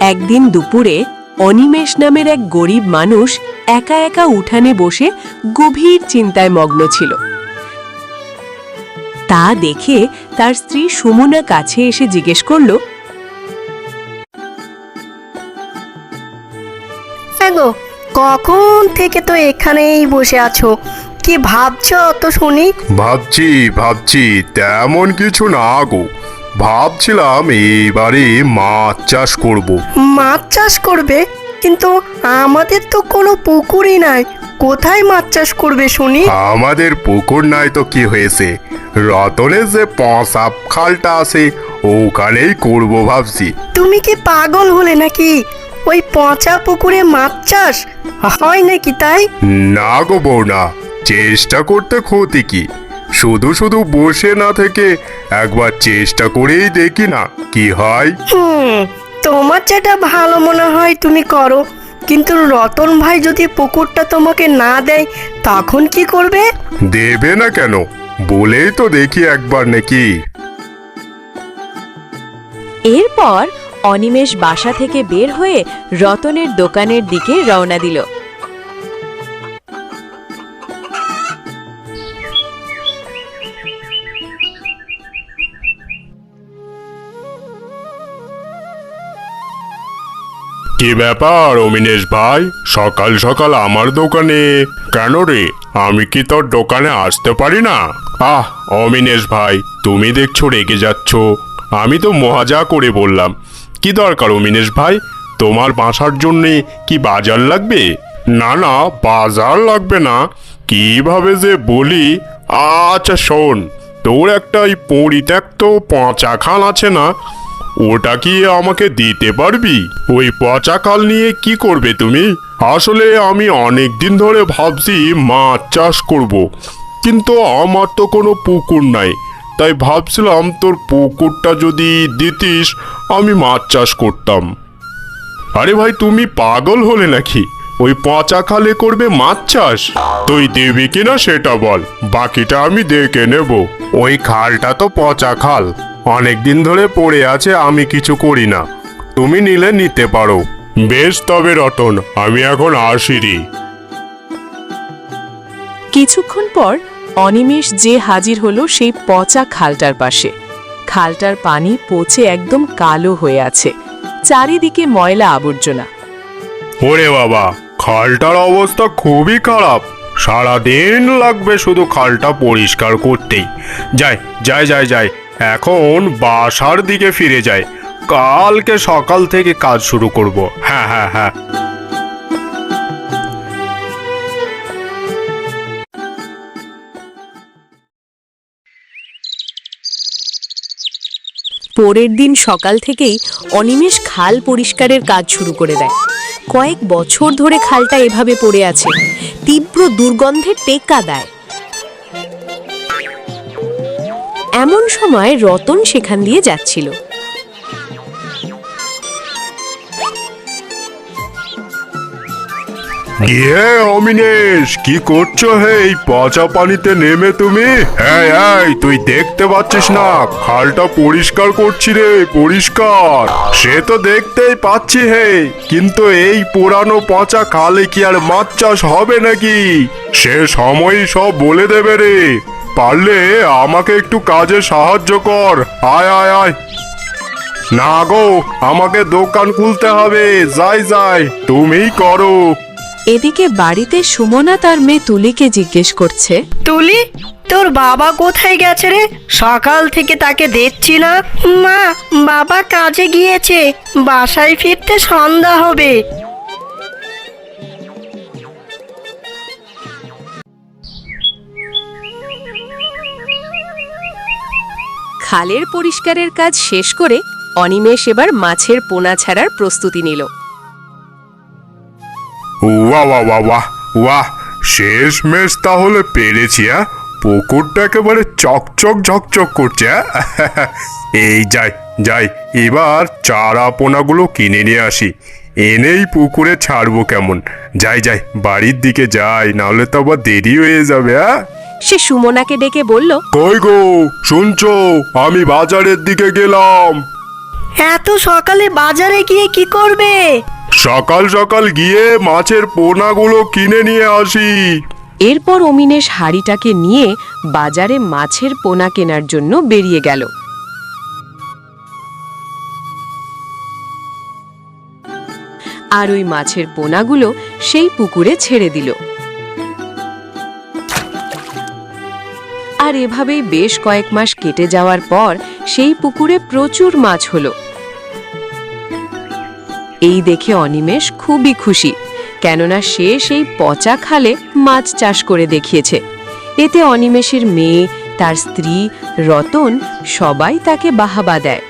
একদিন দুপুরে অনিমেষ নামের এক গরিব মানুষ একা একা উঠানে বসে গভীর চিন্তায় মগ্ন ছিল। তা দেখে তার স্ত্রী সুমনা কাছে এসে জিজ্ঞেস করল, গো, কখন থেকে তো এখানেই বসে আছো? কি ভাবছো তো শুনি? ভাবছি তেমন কিছু না গো। ভাবছিলাম এবারে মাছ চাষ করব। মাছ চাষ করবে? কিন্তু আমাদের তো কোনো পুকুরই নাই, কোথায় মাছ চাষ করবে শুনি? আমাদের পুকুর নাই তো কি হয়েছে, রতনের যে পসাপ খালটা আছে ওখানেই করব ভাবছি। তুমি কি পাগল হলে নাকি? ওই পচা পুকুরে মাছ চাষ হয় নাকি তাই? না গো বৌনা, চেষ্টা করতে ক্ষতি কি? শুধু শুধু বসে না থেকে একবার চেষ্টা করেই দেখি না কি হয়। তোমার যেটা ভালো মনে হয় তুমি করো, কিন্তু রতন ভাই যদি পুকুরটা তোমাকে না দেয় তখন কি করবে? দেবে না কেন, বলেই তো দেখি একবার নাকি। এরপর অনিমেষ বাসা থেকে বের হয়ে রতনের দোকানের দিকে রওনা দিল। কি ব্যাপার অমিনেশ ভাই, সকাল সকাল আমার দোকানে কেন রে? আমি কি তোর দোকানে আসতে পারি না? অমিনেশ ভাই, তুমি দেখছো রেগে যাচ্ছ। আমি তো মজা করে বললাম। কি দরকার অমিনেশ ভাই, তোমার বাসার জন্যে কি বাজার লাগবে? না না, বাজার লাগবে না, কিভাবে যে বলি। আচ্ছা শোন, তোর একটা ওই পরিত্যক্ত পচা খাল আছে না, ওটা কি আমাকে দিতে পারবি? ওই পচা খাল নিয়ে কি করবে তুমি? আসলে আমি অনেক দিন ধরে ভাবছি মাছ চাষ করব, কিন্তু আমার তো কোনো পুকুর নাই, তাই ভাবছিলাম তোর পুকুরটা যদি দিতিস আমি মাছ চাষ করতাম। আরে ভাই, তুমি পাগল হলে নাকি? ওই পচা খালে করবে মাছ চাষ? তুই দেবি কিনা সেটা বল, বাকিটা আমি দেখে নেব। ওই খালটা তো পচা খাল, অনেক দিন ধরে পড়ে আছে, আমি কিছু করি না, তুমি নিলে নিতে পারো। বেশ তবে রতন, আমি এখন আসি রে। কিছুক্ষণ পর অনিমেষ যে হাজির হলো সেই পচা খালটার পাশে। খালটার পানি পচে একদম কালো হয়ে আছে, চারিদিকে ময়লা আবর্জনা। ওরে বাবা, খালটার অবস্থা খুবই খারাপ, সারাদিন লাগবে শুধু খালটা পরিষ্কার করতেই। যাই এখন বাসার দিকে ফিরে যাই, কালকে সকাল থেকে কাজ শুরু করব। হ্যাঁ। পরের দিন সকাল থেকেই অনিমেষ খাল পরিষ্কারের কাজ শুরু করে দেয়। কয়েক বছর ধরে খালটা এভাবে পড়ে আছে, তীব্র দুর্গন্ধে টেক্কা দেয়। এমন সময় রতন সেখান দিয়ে যাচ্ছিল। অমিনেশ, কি করছো হে এই পচা পানিতে নেমে তুমি? তুই দেখতে পাচ্ছিস না খালটা পরিষ্কার করছি রে, পরিষ্কার। সে তো দেখতেই পাচ্ছি হে, কিন্তু এই পুরানো পচা খালে কি আর মাছ চাষ হবে নাকি? সে সময়ই সব বলে দেবে রে। পারলে আমাকে একটু কাজে সাহায্য কর। আয়। না গো, আমাকে দোকান খুলতে হবে, যাই তুমিই করো। এদিকে বাড়িতে সুমনা তার মেয়ে তুলিকে জিজ্ঞেস করছে, তুলি, তোর বাবা কোথায় গেছে রে? সকাল থেকে তাকে দেখছি না। মা, বাবা কাজে গিয়েছে, বাসায় ফিরতে সন্ধ্যা হবে। খালের পরিষ্কারের কাজ শেষ করে অনিমেষ এবার মাছের পোনা ছাড়ার প্রস্তুতি নিল। বাহ, শেষমেশ তাহলে পেরেছি। পুকুরটা একেবারে চকচক ঝকচক করছে। এই যাই এবার চারা পোনাগুলো কিনে নিয়ে আসি, এনেই পুকুরে ছাড়বো কেমন। যাই বাড়ির দিকে যাই, নাহলে তো আবার দেরি হয়ে যাবে। সে সুমনাকে ডেকে বলল, কই গো, শুনছো? আমি বাজারের দিকে গেলাম। এত সকালে বাজারে গিয়ে কি করবে? সকাল সকাল গিয়ে মাছের পোনাগুলো কিনে নিয়ে আসি। এরপর অমিনেশ হাঁড়িটাকে নিয়ে বাজারে মাছের পোনা কেনার জন্য বেরিয়ে গেল। আর ওই মাছের পোনাগুলো সেই পুকুরে ছেড়ে দিল। আর এভাবেই বেশ কয়েক মাস কেটে যাওয়ার পর সেই পুকুরে প্রচুর মাছ হলো। এই দেখে অনিমেষ খুবই খুশি, কেননা সে সেই পচা খালে মাছ চাষ করে দেখিয়েছে। এতে অনিমেষের মেয়ে, তার স্ত্রী, রতন সবাই তাকে বাহাবা দেয়।